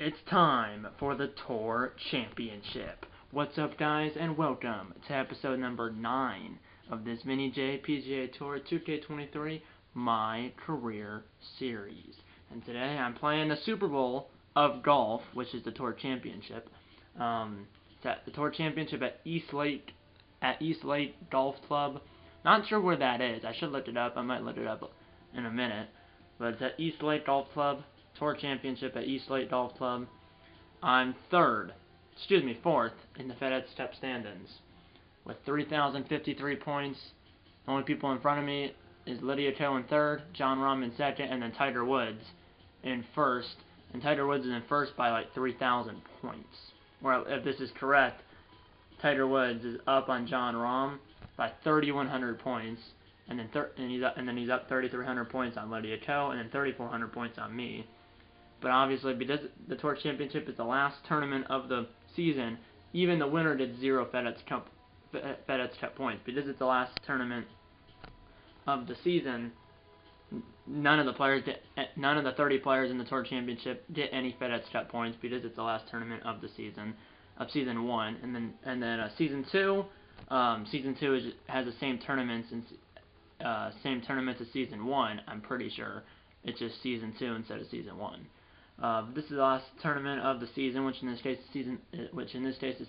It's time for the Tour Championship. What's up, guys, and welcome to episode number 9 of this Mini J PGA Tour 2K23 MyCareer series. And today I'm playing the Super Bowl of golf, which is the Tour Championship. It's at the Tour Championship at East Lake Golf Club. Not sure where that is. I should look it up. I might look it up in a minute. But it's at East Lake Golf Club. Tour Championship at East Lake Golf Club. I'm fourth in the FedEx Cup standings with 3,053 points. The only people in front of me is Lydia Ko in third, Jon Rahm in second, and then Tiger Woods in first. And Tiger Woods is in first by like 3,000 points. Well, if this is correct, Tiger Woods is up on Jon Rahm by 3,100 points, and then he's up 3,300 points on Lydia Ko, and then 3,400 points on me. But obviously, because the Tour Championship is the last tournament of the season, even the winner did 0 FedEx Cup points. Because it's the last tournament of the season, none of the 30 players in the Tour Championship get any FedEx Cup points because it's the last tournament of the season, of season 1. And then season 2, has the same tournaments as season 1. I'm pretty sure it's just season 2 instead of season 1. This is the last tournament of the season, which in this case is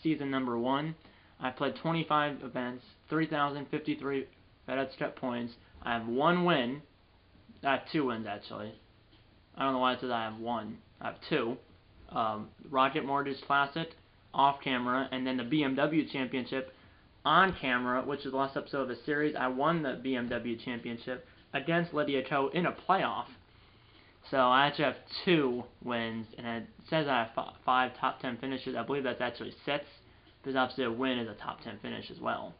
season number 1. I played 25 events, 3,053 FedEx Cup points. I have 1 win. I have 2 wins actually. I don't know why it says I have 1. I have 2. Rocket Mortgage Classic off camera, and then the BMW Championship on camera, which is the last episode of the series. I won the BMW Championship against Lydia Ko in a playoff. So I actually have 2 wins, and it says I have 5 top 10 finishes. I believe that's actually 6, because obviously a win is a top 10 finish as well.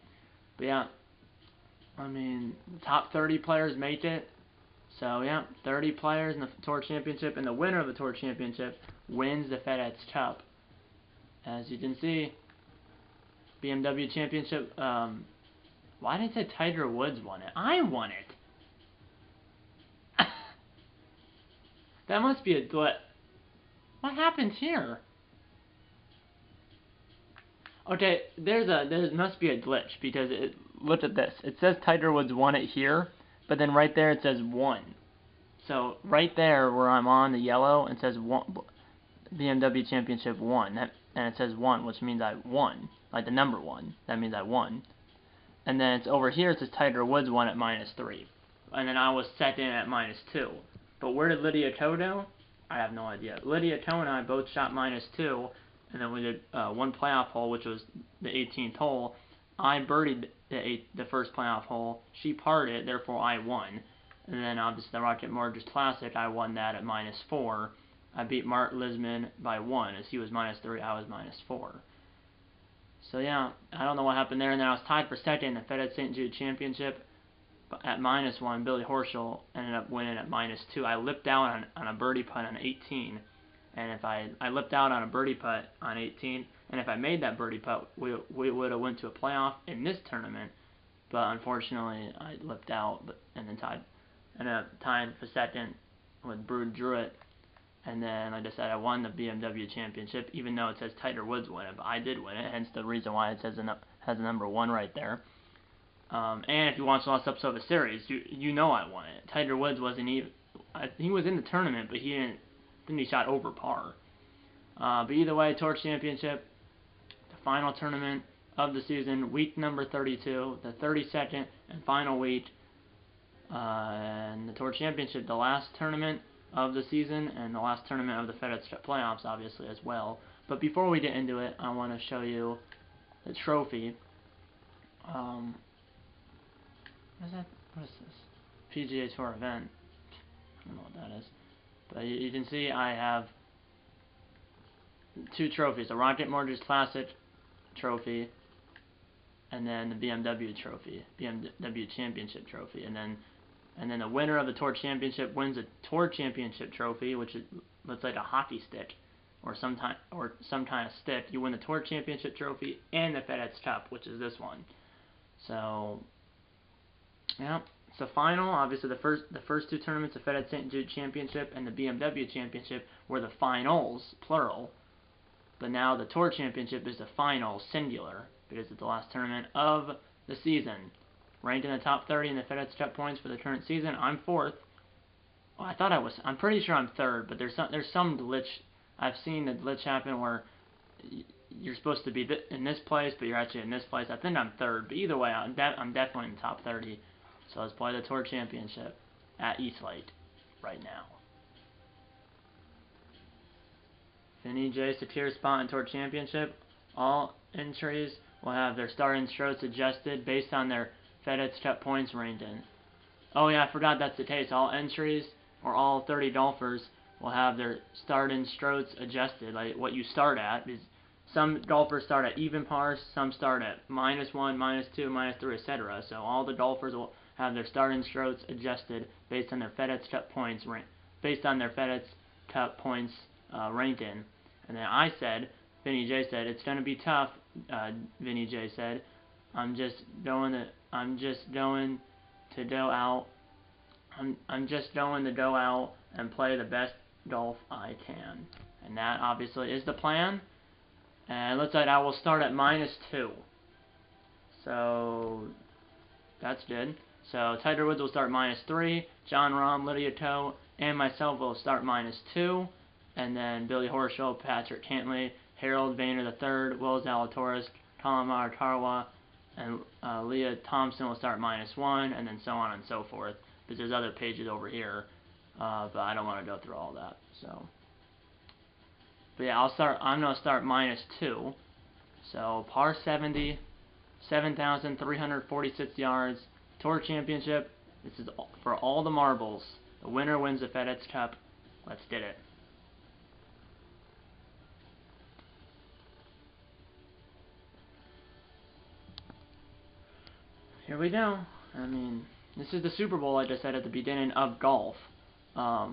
But yeah, I mean, the top 30 players make it. So yeah, 30 players in the Tour Championship, and the winner of the Tour Championship wins the FedEx Cup. As you can see, BMW Championship. Why did it say Tiger Woods won it? I won it. That must be a glitch. What happened here? Okay, there must be a glitch, because look at this. It says Tiger Woods won it here, but then right there it says 1. So right there where I'm on the yellow, it says 1, BMW Championship 1, and it says 1, which means I won, like the number 1. That means I won. And then it's over here. It says Tiger Woods won at -3, and then I was second at -2. But where did Lydia Ko go? I have no idea. Lydia Ko and I both shot -2, and then we did 1 playoff hole, which was the 18th hole. I birdied the first playoff hole. She parred it, therefore I won. And then obviously the Rocket Mortgage Classic, I won that at -4. I beat Mark Lisman by 1, as he was -3, I was -4. So yeah, I don't know what happened there. And then I was tied for second in the FedEx St. Jude Championship at -1. Billy Horschel ended up winning at -2. I lipped out on a birdie putt on 18, and if I lipped out on a birdie putt on 18, and if I made that birdie putt, we would have went to a playoff in this tournament. But unfortunately, I lipped out, and then tied for second with Brood Druitt. And then, like I said, I won the BMW Championship, even though it says Tiger Woods won it, but I did win it, hence the reason why it says has a number 1 right there. And if you watched the last episode of the series, you know I won it. Tiger Woods wasn't even, he was in the tournament, but he shot over par. But either way, Tour Championship, the final tournament of the season, week number 32, the 32nd and final week, and the Tour Championship, the last tournament of the season, and the last tournament of the FedEx Cup playoffs, obviously, as well. But before we get into it, I want to show you the trophy. What is this? PGA Tour event. I don't know what that is. But you can see I have 2 trophies. A Rocket Mortgage Classic trophy, and then the BMW trophy. BMW Championship trophy. And then the winner of the Tour Championship wins a Tour Championship trophy, which looks like a hockey stick or some kind of stick. You win the Tour Championship trophy and the FedEx Cup, which is this one. So, yeah, it's a final. Obviously, the first two tournaments, the FedEx St. Jude Championship and the BMW Championship, were the finals, plural. But now the Tour Championship is the final, singular, because it's the last tournament of the season. Ranked in the top 30 in the FedEx Cup points for the current season, I'm 4th. Well, I'm pretty sure I'm 3rd, but there's some glitch. I've seen the glitch happen where you're supposed to be in this place, but you're actually in this place. I think I'm 3rd, but either way, I'm definitely in the top 30. So let's play the Tour Championship at Eastlake right now. Vinny J secures spot in Tour Championship. All entries will have their starting strokes adjusted based on their FedEx Cup points ranked in. Oh yeah, I forgot that's the case. All entries, or all 30 golfers, will have their starting strokes adjusted, like what you start at. Some golfers start at even par, some start at -1, -2, -3, etc. So all the golfers will have their starting strokes adjusted based on their FedEx Cup points ranked in. And then Vinny J said, it's going to be tough. Vinny J said, I'm just going to go out and play the best golf I can. And that obviously is the plan. And it looks like I will start at -2. So that's good. So Tiger Woods will start -3. John Rahm, Lydia Ko, and myself will start -2. And then Billy Horschel, Patrick Cantley, Harold Vayner III, Will Zalatoris, Kalamar Karwa, and Leah Thompson will start -1, and then so on and so forth. Because there's other pages over here, but I don't want to go through all that. So, but yeah, I'm gonna start -2. So par 70, 7,346 yards, Tour Championship. This is for all the marbles. The winner wins the FedEx Cup. Let's get it. Here we go. I mean, this is the Super Bowl, like I said at the beginning, of golf. I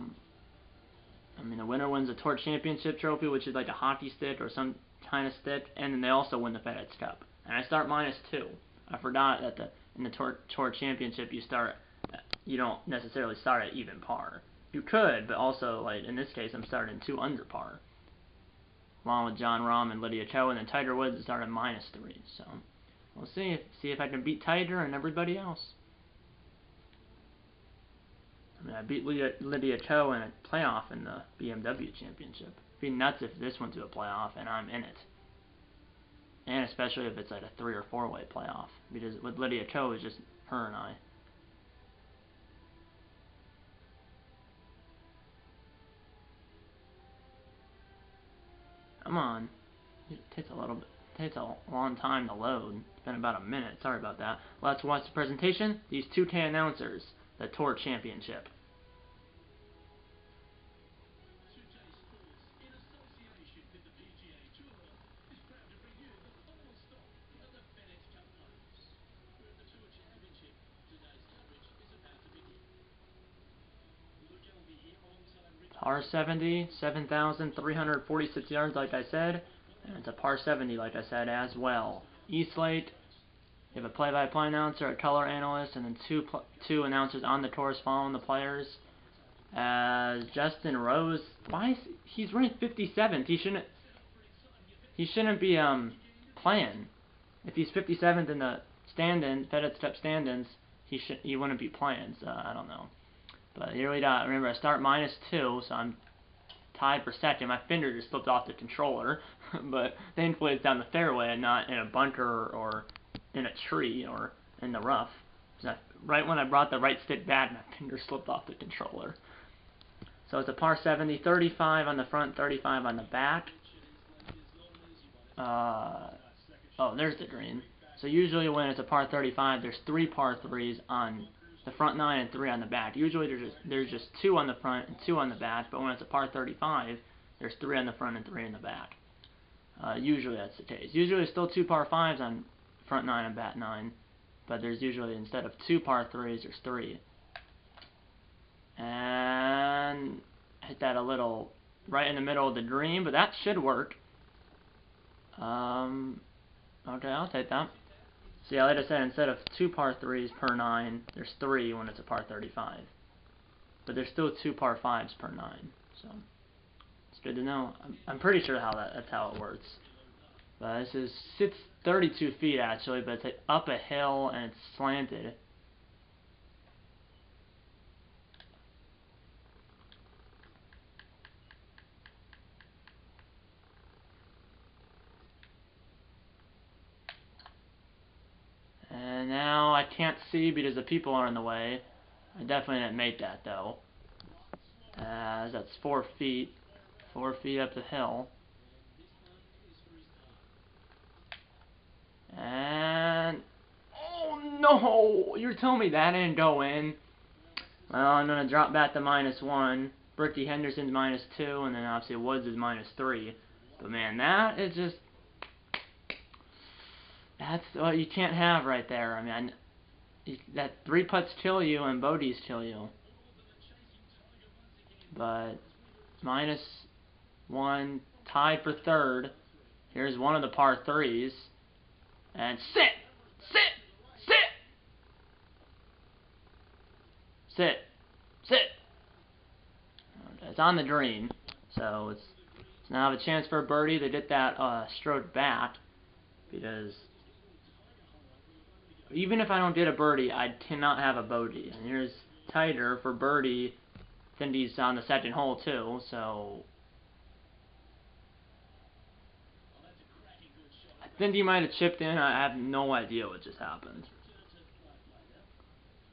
mean, the winner wins the Tour Championship trophy, which is like a hockey stick or some kind of stick, and then they also win the FedEx Cup. And I start -2. I forgot that in the Tour Championship you don't necessarily start at even par. You could, but also, like in this case, I'm starting 2 under par, along with John Rahm and Lydia Ko, and then Tiger Woods started at -3. So we'll see if I can beat Tiger and everybody else. I mean, I beat Lydia Ko in a playoff in the BMW Championship. It'd be nuts if this went to a playoff and I'm in it. And especially if it's like a 3 or 4-way playoff. Because with Lydia Ko, it's just her and I. Come on. It takes a long time to load. It's been about a minute. Sorry about that. Let's watch the presentation. These 2K announcers. The Tour Championship. Par 70, 7,346 yards, like I said, and it's a par 70, like I said, as well. Eastlake. You have a play-by-play announcer, a color analyst, and then two announcers on the course following the players. As Justin Rose, he's ranked 57th? He shouldn't be playing. If he's 57th in the FedEx Cup standings, he wouldn't be playing. So I don't know. But here we go. Remember, I start -2, so I'm tied for second. My finger just slipped off the controller, but thankfully it's down the fairway and not in a bunker or in a tree or in the rough. Right when I brought the right stick back, my finger slipped off the controller. So it's a par 70, 35 on the front, 35 on the back. Oh, there's the green. So usually when it's a par 35, there's 3 par 3s on the front 9 and 3 on the back. Usually there's just 2 on the front and 2 on the back, but when it's a par 35, there's 3 on the front and 3 in the back. Usually that's the case. Usually there's still 2 par 5s on front 9 and back 9, but there's usually, instead of 2 par 3s, there's 3. And hit that a little right in the middle of the green, but that should work. Okay, I'll take that. So yeah, like I said, instead of 2 par 3s per 9, there's 3 when it's a par 35. But there's still 2 par 5s per 9. So it's good to know. I'm pretty sure that's how it works. But this is sits 32 feet actually, but it's like up a hill and it's slanted. And now I can't see because the people are in the way. I definitely didn't make that though. That's 4 feet. 4 feet up the hill. And oh no! You're telling me that didn't go in? Well, I'm gonna drop back to -1. Bricky Henderson's -2, and then obviously Woods is -3. But man, that is just that's what you can't have right there. I mean, that 3 putts kill you and bogeys kill you. But -1, tied for third. Here's one of the par 3s. And sit! It's on the green. So it's now have a chance for a birdie to get that stroke back. Because even if I don't get a birdie, I cannot have a bogey. And here's Tiger for birdie. Cindy's on the second hole too, so I think he might have chipped in. I have no idea what just happened.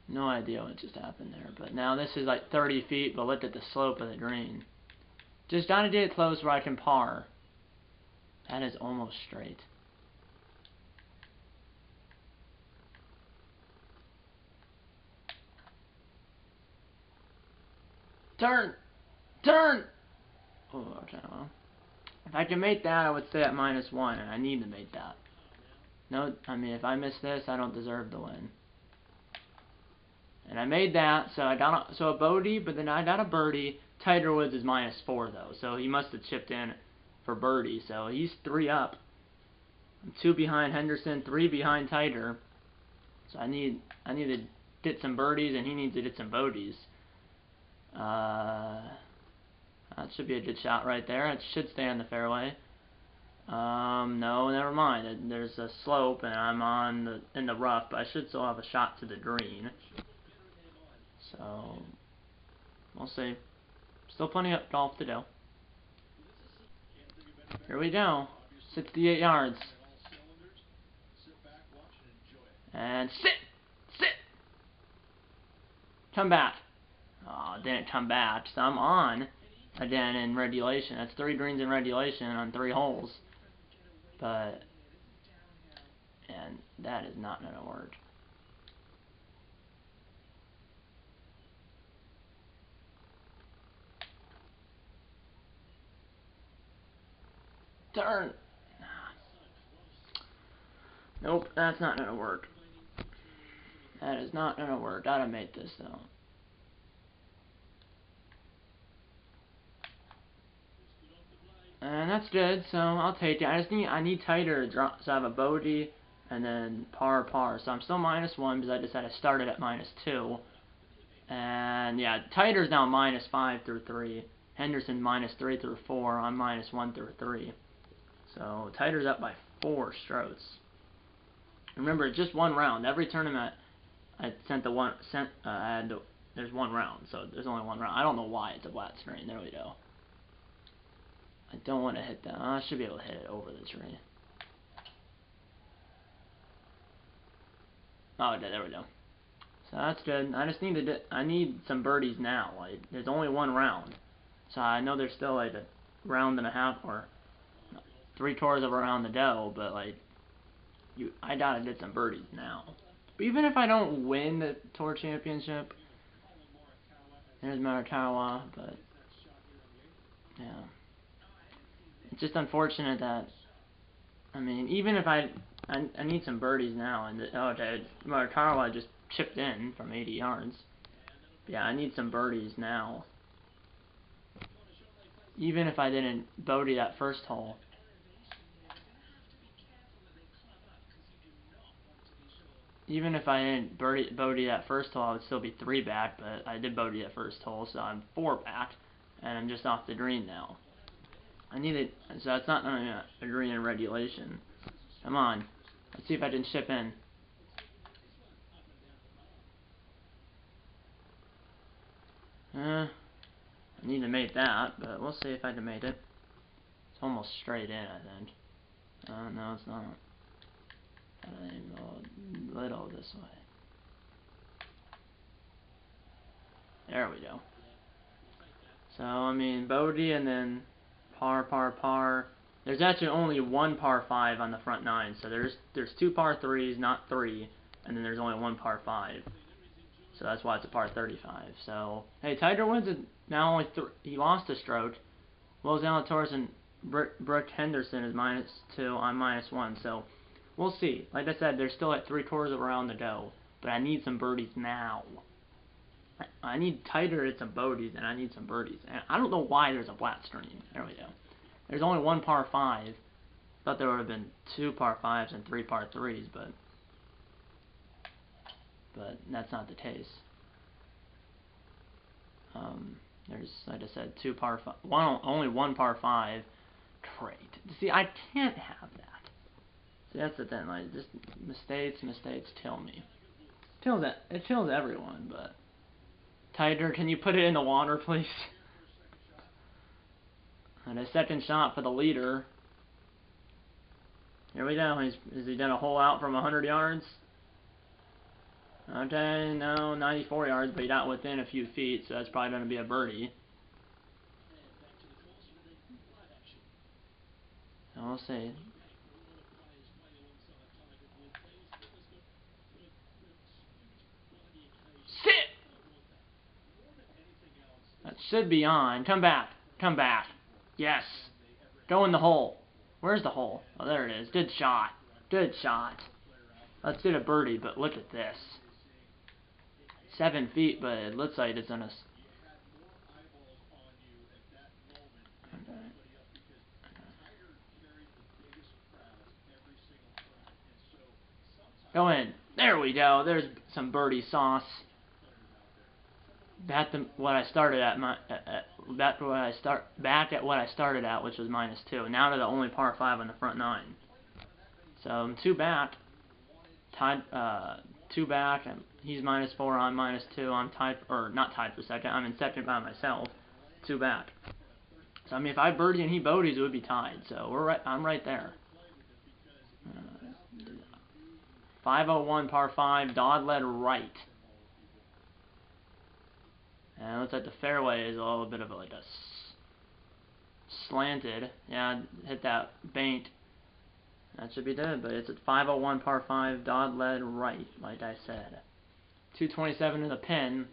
No idea what just happened there. But now this is like 30 feet, but look at the slope of the green. Just trying to get it close where I can par. That is almost straight. Turn! Oh, okay, well. If I can make that, I would stay at -1, and I need to make that. No, I mean, if I miss this, I don't deserve to win. And I made that, so I got a bogey, but then I got a birdie. Tiger Woods is -4 though, so he must have chipped in for birdie. So he's 3 up. I'm 2 behind Henderson, 3 behind Tiger. So I need to get some birdies, and he needs to get some bogeys. That should be a good shot right there. It should stay on the fairway. No, never mind. There's a slope, and I'm in the rough, but I should still have a shot to the green. So we'll see. Still plenty of golf to do. Here we go. 68 yards. And sit! Come back. Oh, didn't come back. So I'm on again in regulation. That's 3 greens in regulation on 3 holes. But, and that is not going to work. Turn. Nope, that's not going to work. That is not going to work. Gotta make this though. And that's good, so I'll take it. I need Tiger to drop, so I have a bogey and then par. So I'm still -1 because I just had to start it at -2. And yeah, Tiger's now -5 through 3. Henderson -3 through 4. I'm -1 through 3. So Tiger's up by 4 strokes. Remember, just 1 round. Every tournament I there's 1 round, so there's only 1 round. I don't know why it's a flat screen. There we go. I don't want to hit that. I should be able to hit it over the tree. Oh, okay, there we go. So that's good. I just I need some birdies now. Like, there's only 1 round. So I know there's still like a round and a half or 3/4 of a round to go, but like, I gotta get some birdies now. But even if I don't win the Tour Championship, there's Morikawa, but yeah. It's just unfortunate that, I mean, even if I need some birdies now, and Morikawa just chipped in from 80 yards. Yeah, I need some birdies now. Even if I didn't bogey that first hole. even if I didn't bogey that first hole, I would still be 3 back, but I did bogey that first hole, so I'm 4 back, and I'm just off the green now. I need it, so that's not a green in regulation. Come on, let's see if I can chip in. I need to make that, but we'll see if I can make it. It's almost straight in, I think. No, it's not. Gotta go a little this way. There we go. So, I mean, bogey and then par, par, par. There's actually only one par 5 on the front 9, so there's 2 par 3s, not 3, and then there's only 1 par 5. So that's why it's a par 35. So, hey, Tiger Woods is now only he lost a stroke. Will Zalatoris and Brooke Henderson is -2, I'm -1. So, we'll see. Like I said, they're still at 3/4 of a round to go, but I need some birdies now. I need Tiger at some bogeys, and I need some birdies. And I don't know why there's a flat screen. There we go. There's only 1 par 5. Thought there would have been 2 par 5s and 3 par 3s, but that's not the case. There's, like I said, 2 par 5. Only 1 par 5. Great. See, I can't have that. See, that's the thing. Like, just mistakes kill me. It kills everyone, but. Tiger, can you put it in the water, please? And a second shot for the leader. Here we go. Is he gonna hole out from 100 yards? Okay, no, 94 yards, but he got within a few feet, so that's probably gonna be a birdie. So we'll see. Sit! That should be on. Come back. Come back. Yes. Go in the hole. Where's the hole? Oh, there it is. Good shot. Good shot. Let's get a birdie, but look at this. 7 feet, but it looks like it's on us. Go in. There we go. There's some birdie sauce. Back at what I started at, back at what I started at, which was -2. Now to the only par 5 on the front 9. So I'm 2 back. Tied, 2 back, and he's -4. I'm -2. I'm tied, or not tied for second. I'm in second by myself. 2 back. So I mean, if I birdie and he bogeys, it would be tied. So I'm right there. 501 par 5, dog leg right. And it looks like the fairway is a little bit of like a slanted. Yeah, hit that bank. That should be good, but it's at 501 par 5, dog leg right, like I said. 227 in the pin.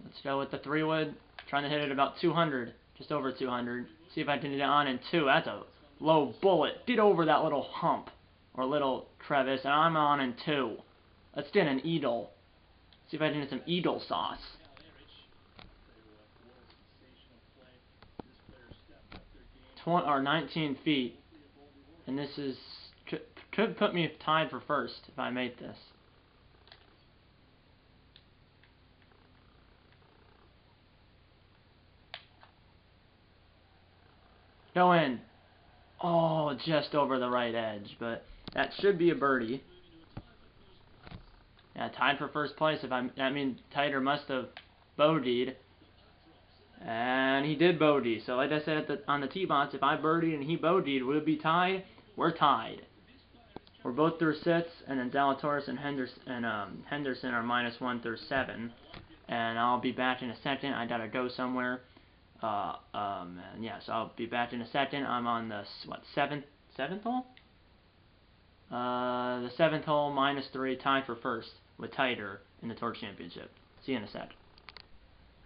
Let's go with the 3-wood. Trying to hit it about 200, just over 200. See if I can get it on in 2. That's a low bullet. Get over that little hump or little crevice, and I'm on in 2. Let's get an eagle. See if I can get some eagle sauce. 19 feet, and this is could put me tied for first if I make this. Go in. Oh, just over the right edge, but that should be a birdie. Yeah, tied for first place. That means Tiger must have bogeyed, and he did bogey. So, like I said on the tee box, if I birdied and he bogeyed, would it be tied? We're tied. We're both through 6, and then Zalatoris and Henderson are -1 through 7. And I'll be back in a second. I gotta go somewhere. And yeah, so I'll be back in a second. I'm on the seventh hole. The 7th hole, -3, tied for first with Tiger in the Tour Championship. See you in a sec.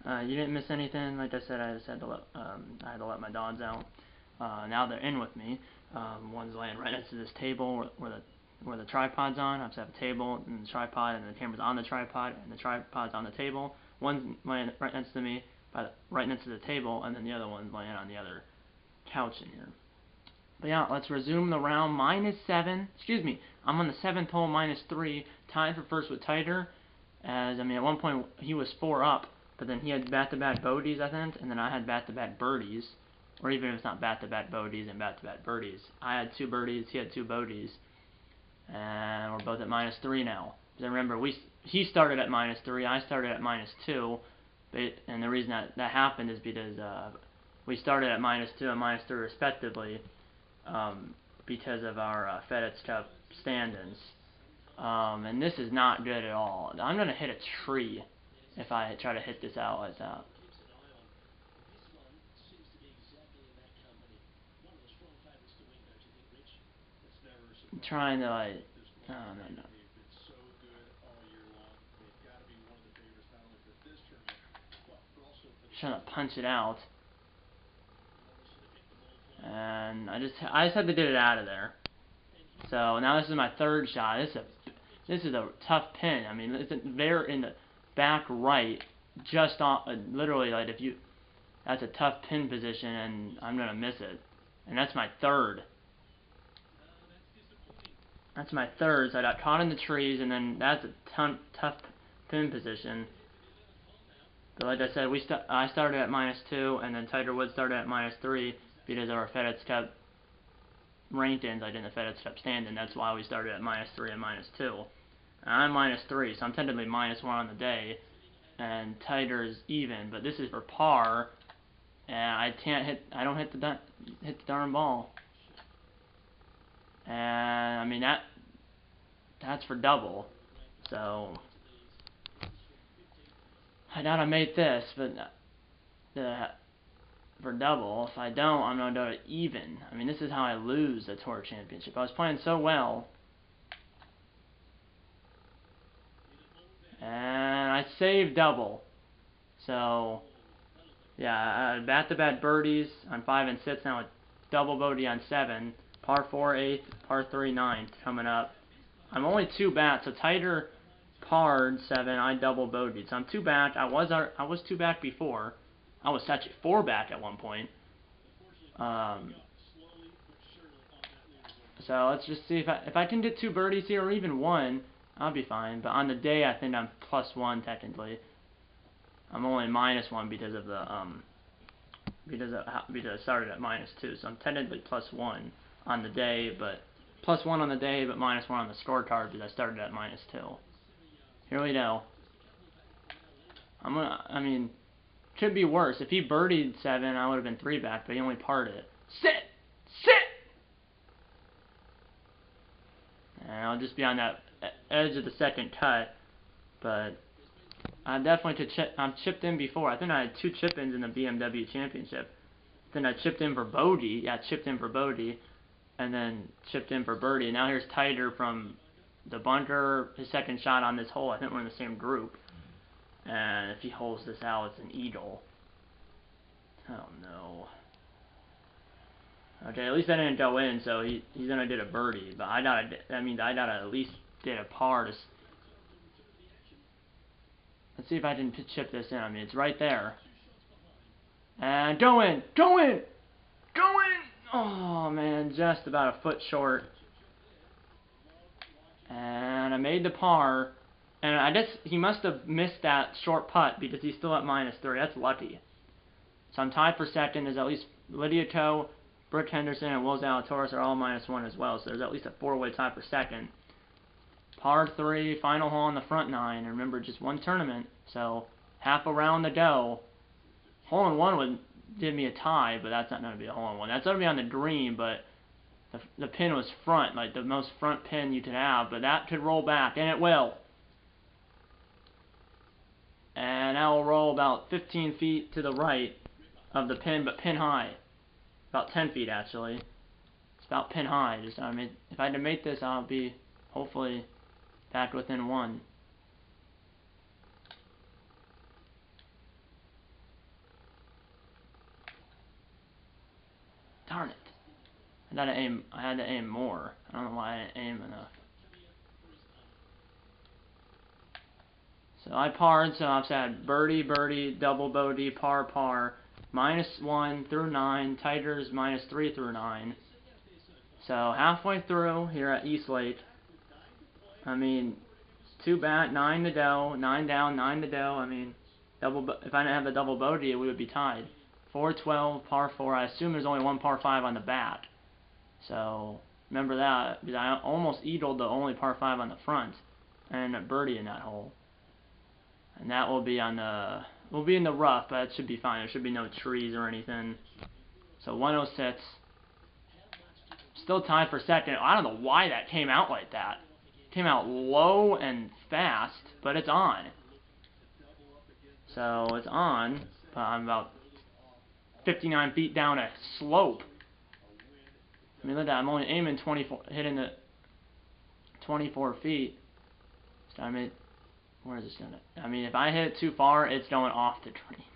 You didn't miss anything. Like I said, I just had to let my dogs out. Now they're in with me. One's laying right next to this table where the tripod's on. I have to have a table and the tripod, and the camera's on the tripod, and the tripod's on the table. One's laying right next to me, right next to the table, and then the other one's laying on the other couch in here. But yeah, let's resume the round. -7. Excuse me. I'm on the 7th hole, -3. Tied for first with Tighter. As, I mean, at one point he was 4 up. But then he had back-to-back bogeys, I think. And then I had back-to-back birdies. Or even if it's not back-to-back bogeys and back-to-back birdies. I had 2 birdies. He had 2 bogeys. And we're both at -3 now. Because remember, he started at -3. I started at -2. And the reason that happened is because we started at -2 and -3 respectively. Because of our FedEx Cup stand-ins. And this is not good at all. I'm going to hit a tree if I try to hit this out like that. I'm trying to, like, no. Trying to punch it out. And I just had to get it out of there. So now this is my 3rd shot. This is a tough pin. I mean, it's there in the back right, just on literally, like, that's a tough pin position, and I'm gonna miss it. And that's my 3rd. That's my 3rd. So I got caught in the trees, and then that's a tough pin position. But like I said, I started at -2, and then Tiger Woods started at -3 because of our FedEx Cup rankings. I did the FedEx Cup stand-in. That's why we started at -3 and -2. And I'm -3, so I'm technically -1 on the day. And Tiger's even, but this is for par, and I don't hit the darn ball. And I mean that's for double. So I thought I made this, but for double. If I don't, I'm going to go to even. I mean, this is how I lose the Tour Championship. I was playing so well. And I saved double. So, yeah, back-to-back birdies on 5 and 6. Now a double bogey on 7. Par 4 8th, par 3 9th coming up. I'm only 2 back, so Tighter parred 7. I double bogeyed. So I'm 2 back. I was 2 back before. I was actually 4 back at one point. So let's just see if I can get 2 birdies here, or even 1, I'll be fine. But on the day, I think I'm +1 technically. I'm only -1 because of the because I started at -2, so I'm technically +1 on the day, but +1 on the day, but -1 on the scorecard because I started at -2. Here we go. I mean, could be worse. If he birdied 7, I would have been 3 back, but he only parred it. Sit! And I'll just be on that edge of the 2nd cut, but I definitely I've chipped in before. I think I had 2 chip-ins in the BMW Championship. Then I chipped in for bogey. Yeah, chipped in for bogey, and then chipped in for birdie. And now here's Tighter from the bunker, his 2nd shot on this hole. I think we're in the same group. And if he holds this out, it's an eagle. Oh no. Okay, at least I didn't go in, so he's gonna get a birdie. But I gotta at least get a par to. Let's see if I can chip this in. I mean, it's right there. And go in! Oh man, just about a foot short. And I made the par. And I guess he must have missed that short putt because he's still at -3. That's lucky. So I'm tied for 2nd. There's at least Lydia Ko, Brooke Henderson, and Will Zalatoris are all -1 as well. So there's at least a 4-way tie for 2nd. Par 3, final hole on the front 9. And remember, just 1 tournament, so half a round to go. Hole-in-1 would give me a tie, but that's not going to be a hole-in-1. That's going to be on the green, but the pin was front, like the most front pin you could have. But that could roll back, and it will. And that will roll about 15 feet to the right of the pin, but pin high. About 10 feet, actually. It's about pin high. Just, I mean, if I had to make this, I'll be hopefully back within 1. Darn it. I had to aim more. I don't know why I didn't aim enough. So I parred, so I've had birdie, double bogey, par, -1 through 9, Tiger's -3 through 9. So halfway through here at Eastlake, I mean, 2 bat, 9 to go, 9 down, 9 to go. I mean, if I didn't have the double bogey, we would be tied. 4-12, par 4. I assume there's only one par 5 on the bat. So remember that, because I almost eagled the only par 5 on the front and a birdie in that hole. And that will be on the, will be in the rough, but it should be fine. There should be no trees or anything. So 106. Still tied for second. I don't know why that came out like that. Came out low and fast, but it's on. So it's on, but I'm about 59 feet down a slope. I mean, look at that. I'm only aiming 24, hitting the 24 feet. So I mean, where is this gonna? I mean, if I hit it too far, it's going off the green.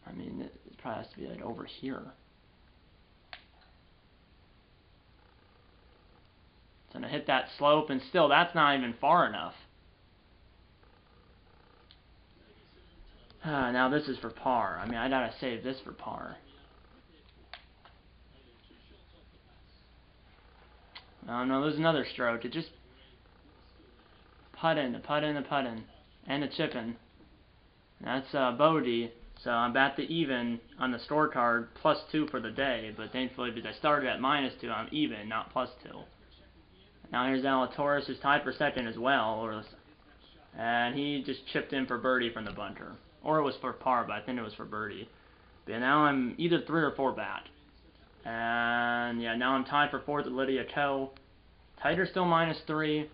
I mean, it probably has to be like over here. It's gonna hit that slope, and still, that's not even far enough. Now this is for par. I mean, I gotta save this for par. Oh no, there's another stroke. It just puttin', and a chippin'. That's bogey. So I'm at the even on the scorecard, +2 for the day. But thankfully, because I started at -2, I'm even, not +2. Now here's Zalatoris, who's tied for second as well, and he just chipped in for birdie from the bunker. Or it was for par, but I think it was for birdie. But now I'm either 3 or 4 back. And yeah, now I'm tied for 4th with Lydia Ko. Tiger's still -3.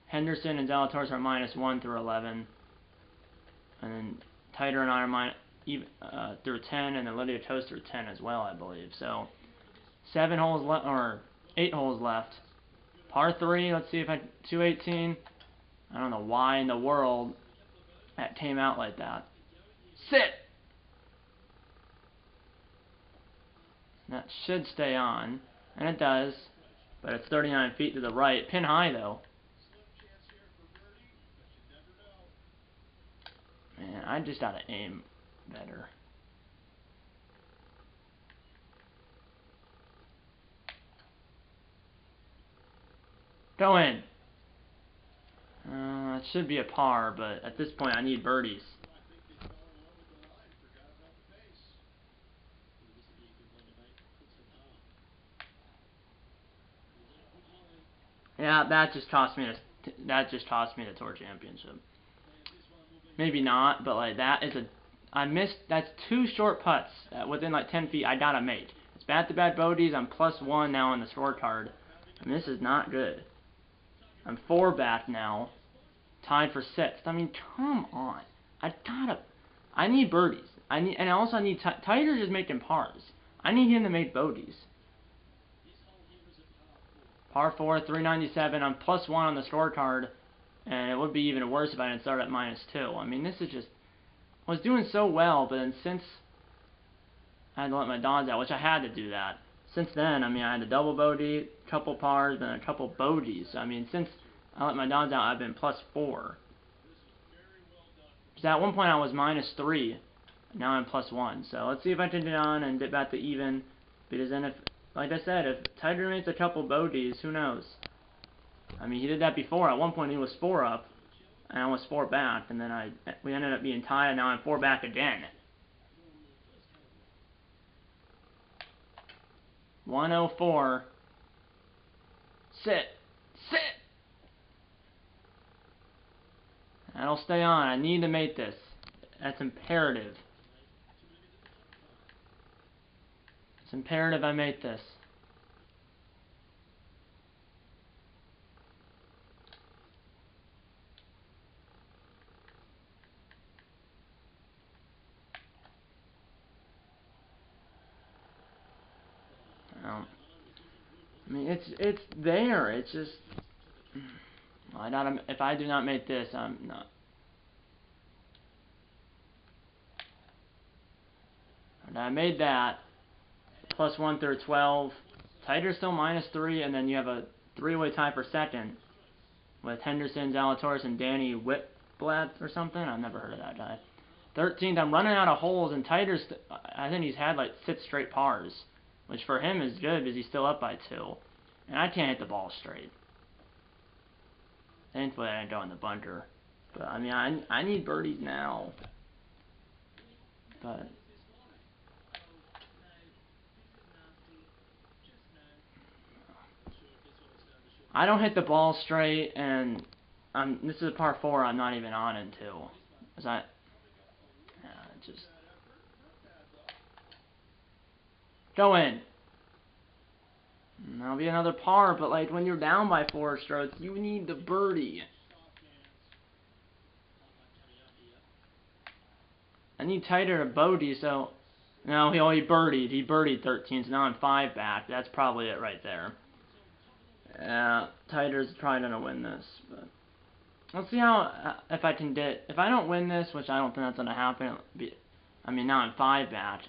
Henderson and Zalatoris are -1 through 11. And then Tiger and I are through 10, and then Lydia Ko's through 10 as well, I believe. So 7 holes left, or 8 holes left. Par 3, let's see if I 218. I don't know why in the world that came out like that. Sit! That should stay on, and it does, but it's 39 feet to the right. Pin high, though. Man, I just gotta aim better. Go in! It should be a par, but at this point I need birdies. Yeah, that just cost me the tour championship. Maybe not, but like that is that's 2 short putts within like 10 feet I gotta make. It's back-to-back bogeys. I'm +1 now on the scorecard. I mean, this is not good. I'm 4 back now, tied for 6th. I mean, come on. I need birdies. And I also need Tiger's just making pars. I need him to make bogeys. Par 4, 397. I'm +1 on the scorecard, and it would be even worse if I didn't start at -2. I mean, this is just, I was doing so well, but then since I had to let my dogs out, which I had to do that. Since then, I mean, I had a double bogey, a couple pars, then a couple bogeys. So, I mean, since I let my dogs out, I've been +4. Because at one point I was -3, now I'm +1. So let's see if I can get on and get back to even. Because then if, like I said, if Tiger makes a couple bogeys, who knows? I mean, he did that before. At one point he was 4 up, and I was 4 back, and then we ended up being tied, and now I'm 4 back again. 104. Sit. That'll stay on. I need to make this. That's imperative. It's imperative I make this. I mean, it's there. It's just, well, if I do not make this, I'm not. And I made that. +1 through 12. Tiger's still -3, and then you have a 3-way tie for second with Henderson, Zalatoris, and Danny Whitblatt or something. I've never heard of that guy. 13th, I'm running out of holes, and Tiger's, I think he's had like 6 straight pars. which for him is good because he's still up by 2. And I can't hit the ball straight. Thankfully, I didn't go in the bunker. But, I mean, I need birdies now. But I don't hit the ball straight, and this is a par 4 I'm not even on until. Just go in. And that'll be another par, but like when you're down by 4 strokes, you need the birdie. I need tighter to bogey, so no, he birdied. He birdied 13, so now I'm 5 back. That's probably it right there. Yeah, tighter's probably gonna win this, but let's see how if I can get. If I don't win this, which I don't think that's gonna happen. I mean, now I'm 5 back,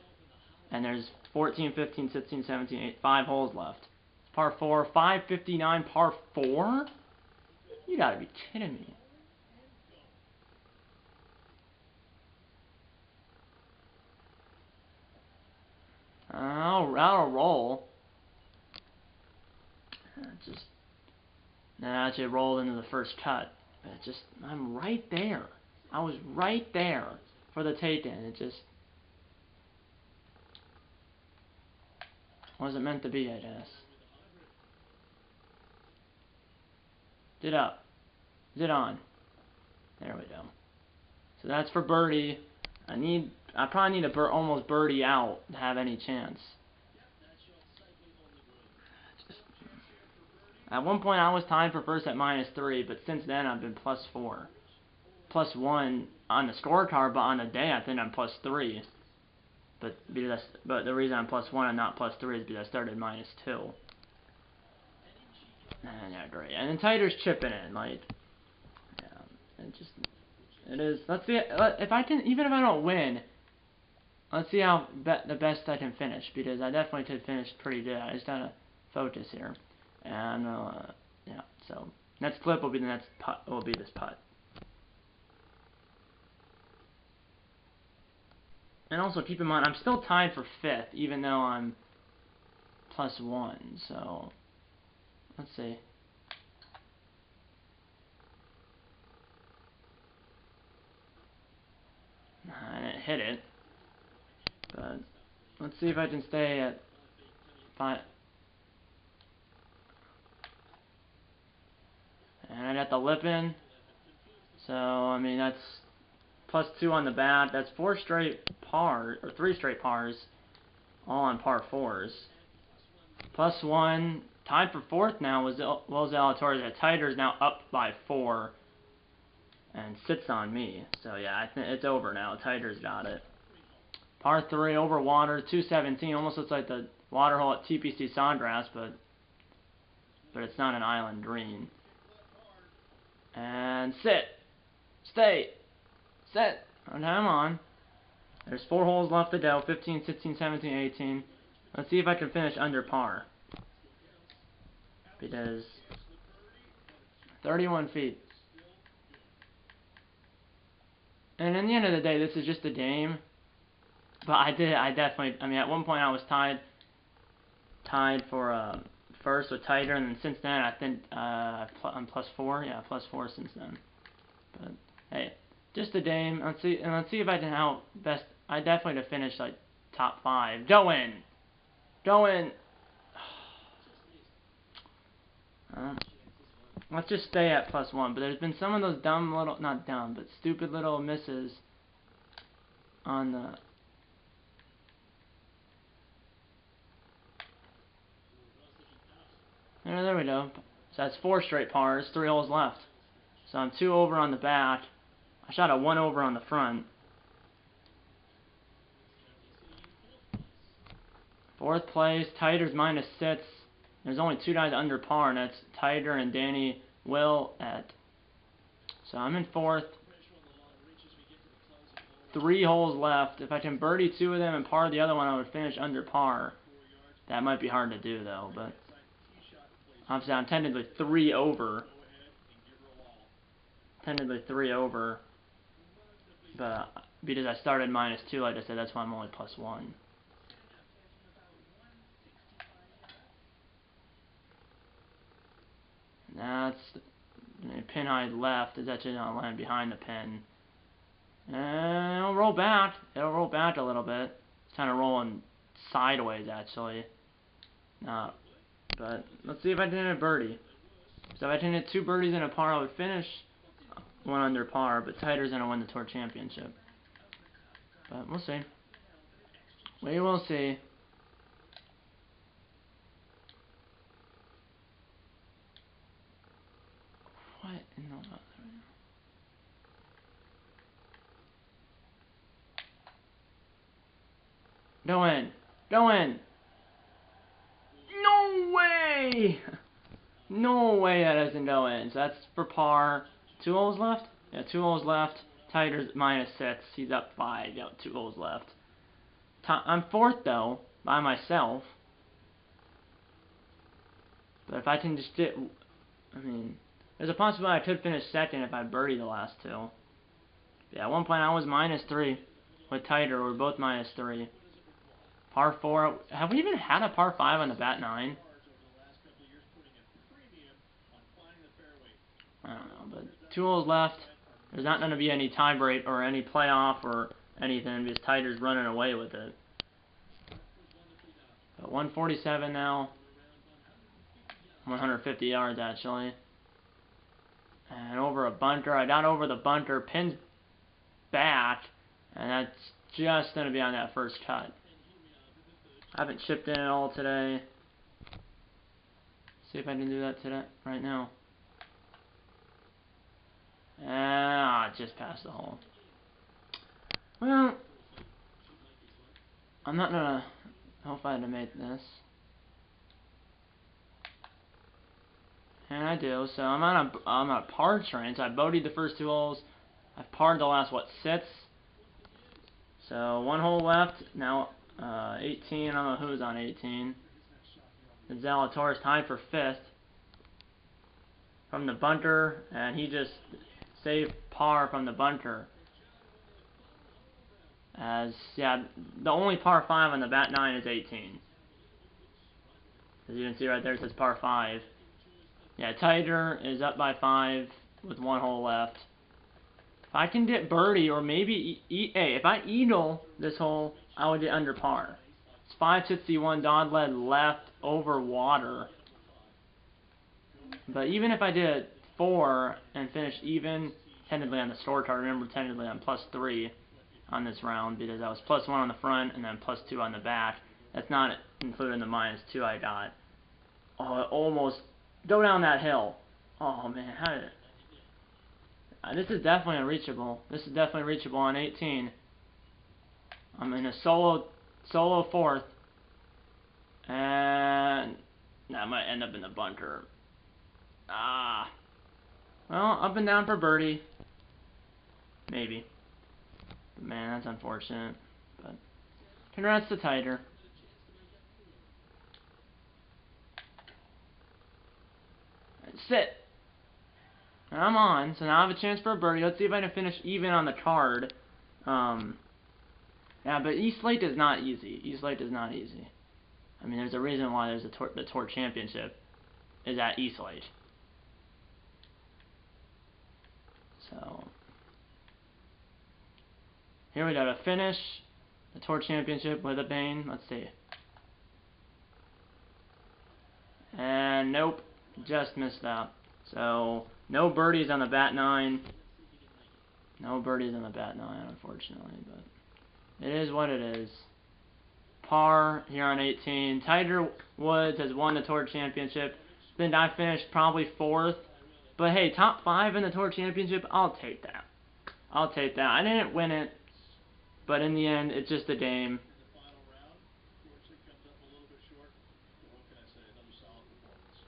and there's 14, 15, 16, 17, 8, 5 holes left. Par 4, 559, par 4? You gotta be kidding me. That'll roll. That actually rolled into the first cut. But I'm right there. I was right there for the take-in. It just wasn't meant to be, I guess. Get up. Get on. There we go. So that's for birdie. I probably need a almost birdie out to have any chance. At one point I was tied for first at -3, but since then I've been +4. +1 on the scorecard, but on the day I think I'm +3. But the reason I'm +1 and not +3 is because I started -2. And yeah, great. And then tighter's chipping in, like, yeah, it is. Let's see if I can, even if I don't win. Let's see how the best I can finish, because I definitely could finish pretty good. I just gotta focus here, and yeah. So next clip will be the next putt. Will be this putt. And also keep in mind, I'm still tied for 5th, even though I'm +1. So let's see. I didn't hit it, but let's see if I can stay at 5. And I got the lip in, so I mean that's +2 on the bat. That's 4 straight pars, or 3 straight pars, all on par 4s. +1, tied for 4th now was Will Zalatoris. That tighter is now up by 4, and sits on me. So yeah, I think it's over now. Tighter's got it. Par 3 over water, 217. Almost looks like the water hole at TPC Sawgrass, but it's not an island green. And sit, stay, set. Come on. There's 4 holes left to go. 15, 16, 17, 18. Let's see if I can finish under par. Because 31 feet. And in the end of the day, this is just a game. But I definitely, I mean, at one point I was tied for first with tighter, and then since then I think I'm +4. Yeah, +4 since then. But hey, just a game. Let's see if I can how best. I definitely to finish like top 5. Go in. Let's just stay at +1. But there's been some of those not dumb, but stupid little misses on the. There we go. So that's 4 straight pars, 3 holes left. So I'm 2 over on the back. I shot a 1 over on the front. 4th place, Tighter's -6. There's only 2 guys under par, and that's Tighter and Danny Will at. So I'm in 4th. 3 holes left. If I can birdie 2 of them and par the other one, I would finish under par. That might be hard to do though, but obviously I'm technically 3 over. But because I started -2, like I said, that's why I'm only +1. high left is actually going to land behind the pin. And it'll roll back. It'll roll back a little bit. It's kind of rolling sideways, actually. But let's see if I can hit a birdie. So if I can hit 2 birdies and a par, I would finish 1 under par, but Tiger's going to win the Tour Championship. But we'll see. We will see. What in the world? Go in. Go in. No way! No way that doesn't go in. So that's for par. 2 holes left? Yeah, 2 holes left. Tiger's -6. He's up 5. Yeah, 2 holes left. I'm 4th, though, by myself. But if I can just get... I mean, there's a possibility I could finish 2nd if I birdie the last 2. Yeah, at one point I was -3 with Tiger. We're both -3. Par 4. Have we even had a par 5 on the bat 9? I don't know, but 2 holes left. There's not going to be any tie break or any playoff or anything because Tiger's running away with it. But 147 now. 150 yards, actually. And over a bunker. I got over the bunker. Pin's back. And that's just going to be on that first cut. I haven't chipped in at all today. See if I can do that today, right now. Just past the hole. Well, I'm not gonna hope I had to make this. And I do, so I'm on a par train, so I bogeyed the first 2 holes. I've parred the last, 6? So 1 hole left, now 18, I don't know who's on 18. Zalatoris tied for 5th. From the bunker, and he just saved par from the bunker. As, yeah, the only par 5 on the bat 9 is 18. As you can see right there, it says par 5. Yeah, Tiger is up by 5 with 1 hole left. If I can get birdie, or maybe, hey, if I eagle this hole, I would get under par. It's 561 dog leg left over water. But even if I did 4 and finished even, technically on the scorecard, remember technically I'm +3 on this round because I was +1 on the front and then +2 on the back. That's not including the -2 I got. Oh, almost go down that hill. Oh man, how did it? This is definitely unreachable. This is definitely reachable on 18. I'm in a solo 4th, and that might end up in the bunker. Well, up and down for birdie. Maybe. Man, that's unfortunate. But congrats to Tiger. Sit. And I'm on, so now I have a chance for a birdie. Let's see if I can finish even on the card. Yeah, but East Lake is not easy. East Lake is not easy. I mean, there's a reason why there's the Tour Championship is at East Lake. So here we go to finish the Tour Championship with a bang. Let's see. And nope, just missed out. So no birdies on the bat 9. No birdies on the bat 9, unfortunately, but it is what it is. Par here on 18. Tiger Woods has won the Tour Championship. Then I finished probably 4th. But hey, top 5 in the Tour Championship, I'll take that. I'll take that. I didn't win it, but in the end, it's just a game.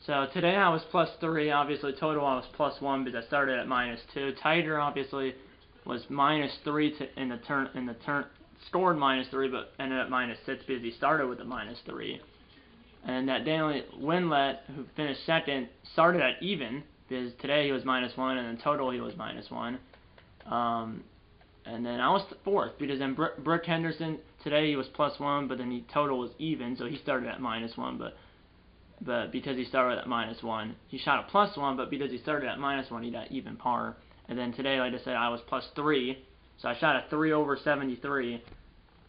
So today I was +3. Obviously, total I was +1 because I started at -2. Tiger obviously was -3 in the turn. Scored -3, but ended up -6 because he started with a -3. And that Daniel Winlet, who finished 2nd, started at even. Because today he was -1, and in total he was -1. And then I was 4th, because then Brooke Henderson, today he was +1, but then he total was even, so he started at -1. But but because he started at -1, he shot a +1, but because he started at -1, he got even par. And then today, like I said, I was +3, so I shot a 3 over 73,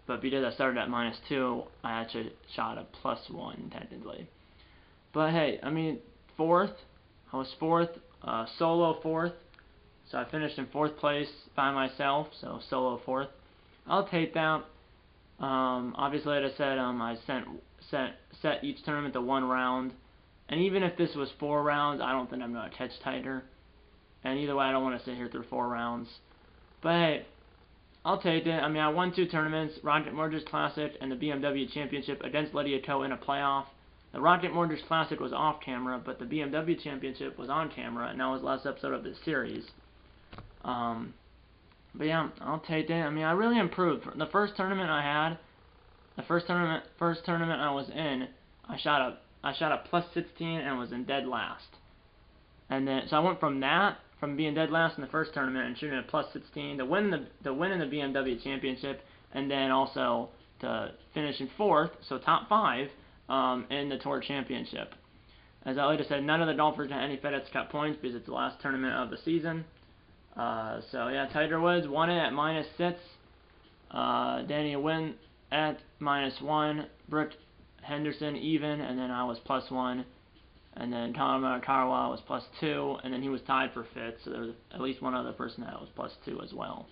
but because I started at -2, I actually shot a +1 technically. But hey, I mean, fourth, I was fourth, solo fourth, so I finished in fourth place by myself, so solo fourth. I'll take that. Obviously, like I said, I set each tournament to 1 round, and even if this was 4 rounds, I don't think I'm going to catch Tiger. And either way, I don't want to sit here through 4 rounds. But hey, I'll take it. I mean, I won 2 tournaments, Rocket Mortgage Classic and the BMW Championship against Lydia Ko in a playoff. The Rocket Mortgage Classic was off camera, but the BMW Championship was on camera, and that was the last episode of this series. But yeah, I'll take it. I mean, I really improved. The first tournament I had, the first tournament I was in, I shot a +16 and was in dead last. And then so I went from being dead last in the first tournament and shooting a +16 to win in the BMW Championship, and then also to finish in fourth, so top 5 in the Tour Championship. As I already said, none of the golfers had any FedEx Cup points because it's the last tournament of the season. So yeah, Tiger Woods won it at -6. Danny Wynn at -1. Brooke Henderson even, and then I was +1. And then Tom Carwell was +2, and then he was tied for 5th, so there was at least one other person that was +2 as well.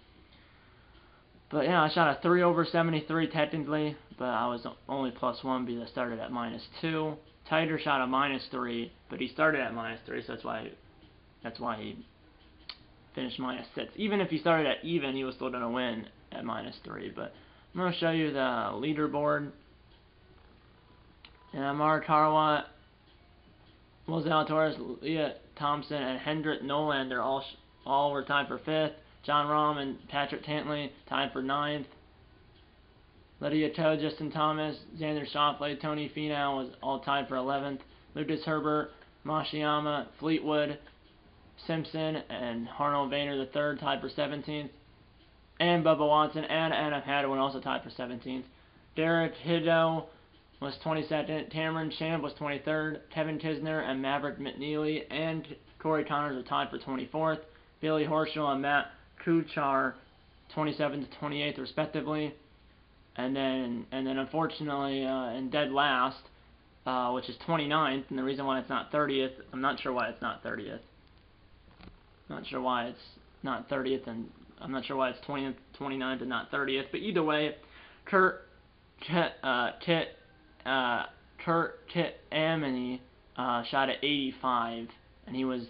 But yeah, I shot a 3 over 73 technically, but I was only +1 because I started at -2. Tiger shot a -3, but he started at -3, so that's why he finished -6. Even if he started at even, he was still going to win at -3. But I'm going to show you the leaderboard. And Amar Carwell, Will Zalatoris, Leah Thompson, and Hendrik Nolander all were tied for 5th. John Rahm and Patrick Cantley tied for 9th. Lydia Ko, Justin Thomas, Xander Schauffele, Tony Finau was all tied for 11th. Lucas Herbert, Mashiyama, Fleetwood, Simpson, and Arnold Vayner III tied for 17th. And Bubba Watson and Adam Hadwin also tied for 17th. Derek Hiddo was 22nd. Cameron Champ was 23rd. Kevin Kisner and Maverick McNeely and Corey Connors were tied for 24th. Billy Horschel and Matt Kuchar 27th to 28th respectively. And then unfortunately in dead last, which is 29th, and the reason why it's not 30th, I'm not sure why it's not 30th. Not sure why it's not 30th, and I'm not sure why it's 20th, 29th, and not 30th. But either way, Kurt Amany shot at 85, and he was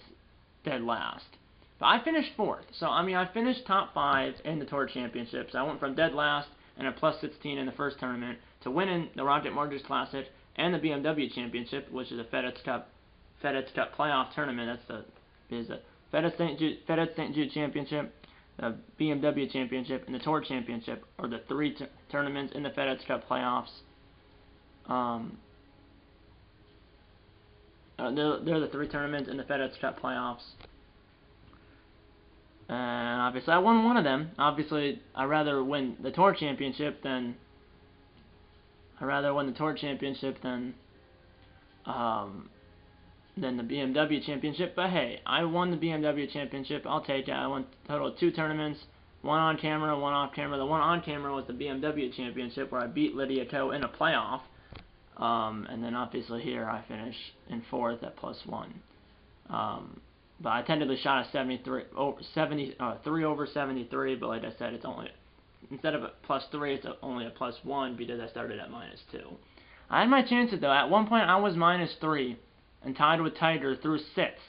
dead last. But I finished 4th, so I mean I finished top 5 in the Tour Championship. So I went from dead last and a +16 in the first tournament to winning the Rocket Mortgage Classic and the BMW Championship, which is a FedEx Cup playoff tournament. That's the FedEx St. Jude Championship, the BMW Championship, and the Tour Championship are the 3 tournaments in the FedEx Cup playoffs. They're the 3 tournaments in the FedEx Cup playoffs. And obviously I won one of them. Obviously, I'd rather win the Tour Championship than the BMW Championship. But hey, I won the BMW Championship. I'll take it. I won a total of 2 tournaments, one on camera, one off camera. The one on camera was the BMW Championship, where I beat Lydia Ko in a playoff. And then obviously here I finished in 4th at +1. But I technically shot a 3 over 73, but like I said, it's only, instead of a +3, it's only a +1 because I started at -2. I had my chances though. At one point I was -3 and tied with Tiger through 6.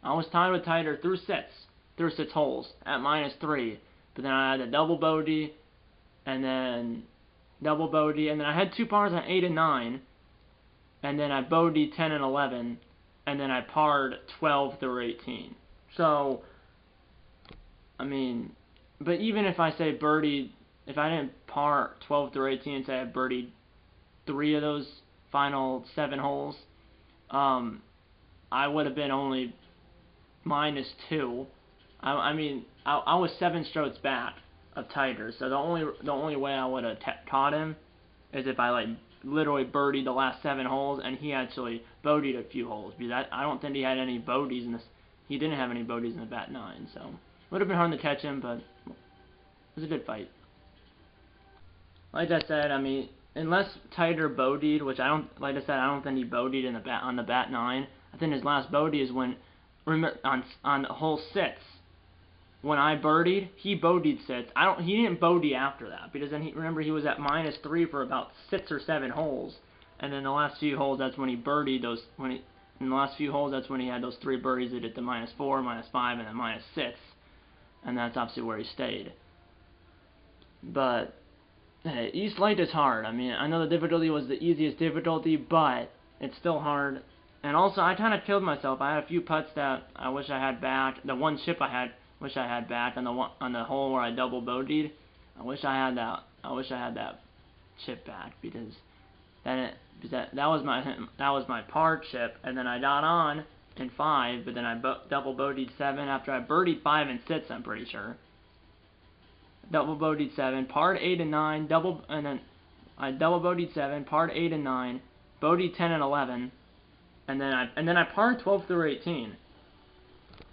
I was tied with Tiger through 6 holes at -3. But then I had a double bogey, and then I had 2 pars at 8 and 9, and then I bogeyed 10 and 11. And then I parred 12 through 18. So, I mean, but even if I say birdied, if I didn't par 12 through 18 and say I birdied 3 of those final 7 holes, I would have been only -2. I mean, I was 7 strokes back of Tiger. So the only way I would have caught him is if I literally birdied the last 7 holes, and he actually bogeyed a few holes. Because I don't think he had any bogeys in this. He didn't have any bogeys in the bat 9, so would have been hard to catch him, but it was a good fight. Like I said, I mean, unless Tiger bogeyed, which I don't, like I said, I don't think he bogeyed in the bat on the bat 9. I think his last bogey is when on hole 6. When I birdied, he bogeyed 6. He didn't bogey after that, because then remember he was at -3 for about 6 or 7 holes, and then the last few holes, that's when he birdied those. In the last few holes, that's when he had those 3 birdies that hit the -4, -5, and then -6, and that's obviously where he stayed. But hey, East Light is hard. I mean, I know the difficulty was the easiest difficulty, but it's still hard. And also, I kind of killed myself. I had a few putts that I wish I had back. The one chip I wish I had back on the hole where I double bogeyed. I wish I had that chip back, because that was my par chip, and then I got on in 5, but then I double bogeyed 7 after I birdied 5 and 6. I'm pretty sure. Double bogeyed 7, parred 8 and 9, and then I double bogeyed 7, parred 8 and 9, bogeyed 10 and 11, and then I parred 12 through 18.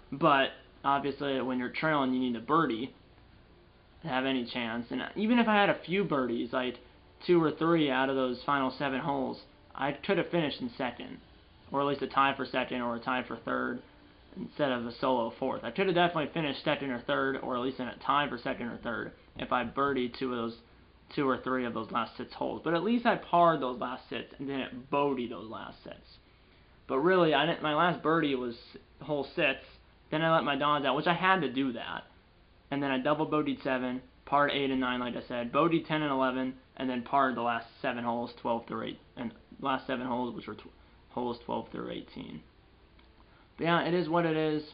But obviously, when you're trailing, you need a birdie to have any chance. And even if I had a few birdies, like 2 or 3 out of those final 7 holes, I could have finished in 2nd, or at least a tie for 2nd or a tie for 3rd. Instead of a solo 4th. I could have definitely finished 2nd or 3rd, or at least in a tie for 2nd or 3rd, if I birdied 2 or 3 of those last 6 holes. But at least I parred those last 6 and didn't bogey those last 6. But really, my last birdie was hole 6. Then I let my dogs out, which I had to do that. And then I double bogeyed 7, parred 8 and 9, like I said, bogeyed 10 and 11, and then parred the last 7 holes, 12 through 8, and last 7 holes, which were holes 12 through 18. But yeah, it is what it is.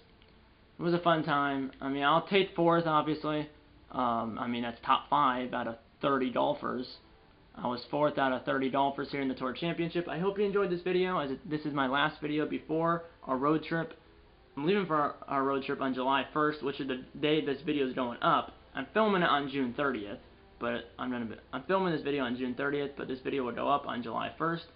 It was a fun time. I mean, I'll take 4th, obviously. I mean, that's top 5 out of 30 golfers. I was 4th out of 30 golfers here in the Tour Championship. I hope you enjoyed this video, as this is my last video before our road trip. I'm leaving for our road trip on July 1st, which is the day this video is going up. I'm filming it on June 30th, but I'm filming this video on June 30th, but this video will go up on July 1st.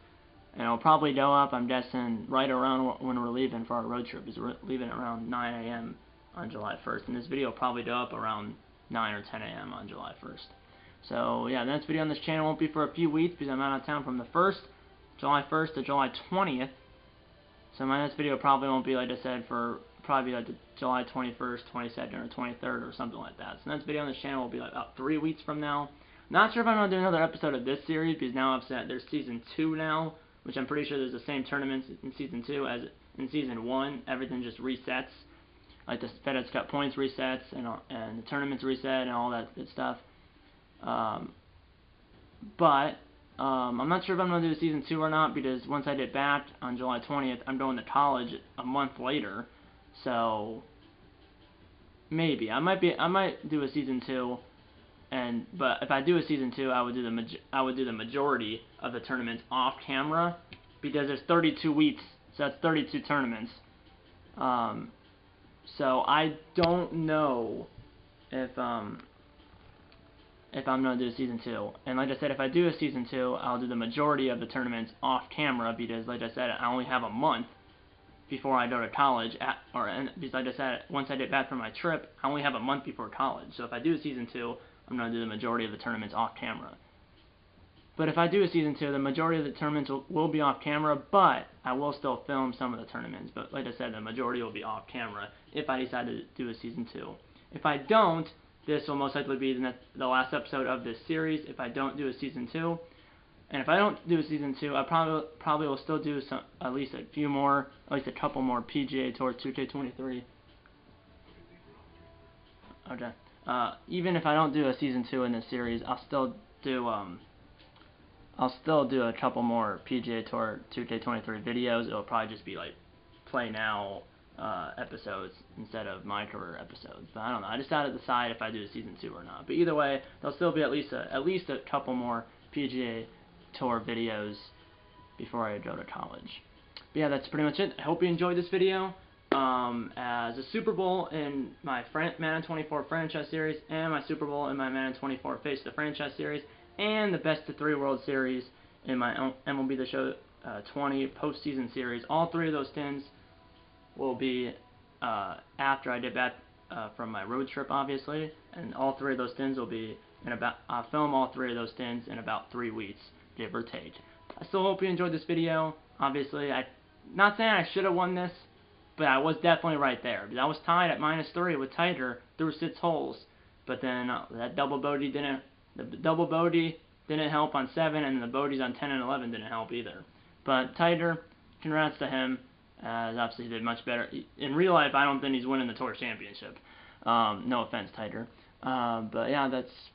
And it'll probably go up, I'm guessing, right around when we're leaving for our road trip, because we're leaving around 9 a.m. on July 1st. And this video will probably go up around 9 or 10 a.m. on July 1st. So, yeah, the next video on this channel won't be for a few weeks, because I'm out of town from the July 1st to July 20th. So my next video probably won't be, like I said, for probably like the July 21st, 22nd, or 23rd, or something like that. So the next video on this channel will be like about 3 weeks from now. Not sure if I'm going to do another episode of this series, because now I've said there's Season 2 now, which I'm pretty sure there's the same tournaments in Season 2 as in Season 1. Everything just resets. Like the FedEx Cup points resets, and the tournaments reset, and all that good stuff. But I'm not sure if I'm going to do Season 2 or not, because once I get back on July 20th, I'm going to college a month later. So maybe I might do a Season 2. But if I do a Season 2, I would do the majority of the tournaments off camera, because there's 32 weeks, so that's 32 tournaments. So I don't know if I'm gonna do a Season 2. And like I said, if I do a Season 2, I'll do the majority of the tournaments off camera, because like I said, I only have a month before I go to college, because like I said, once I get back from my trip, I only have a month before college. So if I do a Season 2, I'm going to do the majority of the tournaments off camera. But if I do a Season 2, the majority of the tournaments will be off camera, but I will still film some of the tournaments. But like I said, the majority will be off camera if I decide to do a Season 2. If I don't, this will most likely be the last episode of this series if I don't do a Season 2. And if I don't do a Season 2, I probably will still do at least a couple more PGA Tour 2K23. Okay. Even if I don't do a Season 2 in this series, I'll still do a couple more PGA Tour 2K23 videos. It'll probably just be like Play Now episodes instead of MyCareer episodes. But I don't know. I just gotta decide if I do a Season 2 or not. But either way, there'll still be at least a couple more PGA Tour videos before I go to college. But yeah, that's pretty much it. I hope you enjoyed this video. As a Super Bowl in my Madden 24 franchise series, and my Super Bowl in my Madden 24 Face the Franchise series, and the Best of 3 World Series in my MLB The Show 20 postseason series. All 3 of those tins will be after I get back from my road trip, obviously, and all 3 of those tins will be in about. I'll film all 3 of those tins in about 3 weeks, give or take. I still hope you enjoyed this video. Obviously, not saying I should have won this, but I was definitely right there. I was tied at -3 with Tiger through 6 holes, but then that double bogey didn't. The double bogey didn't help on 7, and the bogeys on 10 and 11 didn't help either. But Tiger, congrats to him. Obviously, he did much better. In real life, I don't think he's winning the Tour Championship. No offense, Tiger. But yeah, that's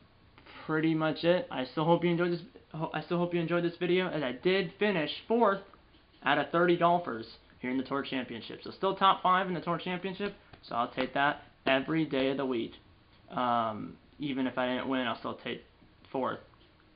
pretty much it. I still hope you enjoyed this video, as I did finish 4th out of 30 golfers here in the Tour Championship. So still top 5 in the Tour Championship. So I'll take that every day of the week. Even if I didn't win, I'll still take 4th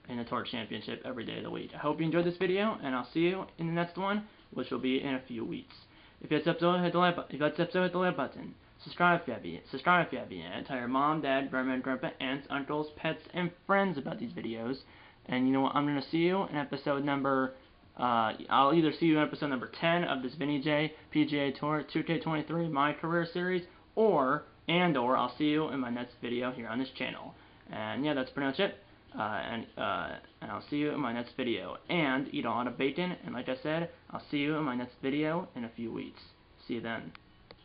in the Tour Championship every day of the week. I hope you enjoyed this video, and I'll see you in the next one, which will be in a few weeks. If you like this episode, hit the like button. Subscribe if you have yet. Tell your mom, dad, grandma, grandpa, aunts, uncles, pets, and friends about these videos. And you know what? I'm going to see you in episode number... I'll either see you in episode number 10 of this Vinny J PGA Tour 2K23 My Career series, or I'll see you in my next video here on this channel. And yeah, that's pretty much it. And I'll see you in my next video. And eat a lot of bacon. And like I said, I'll see you in my next video in a few weeks. See you then.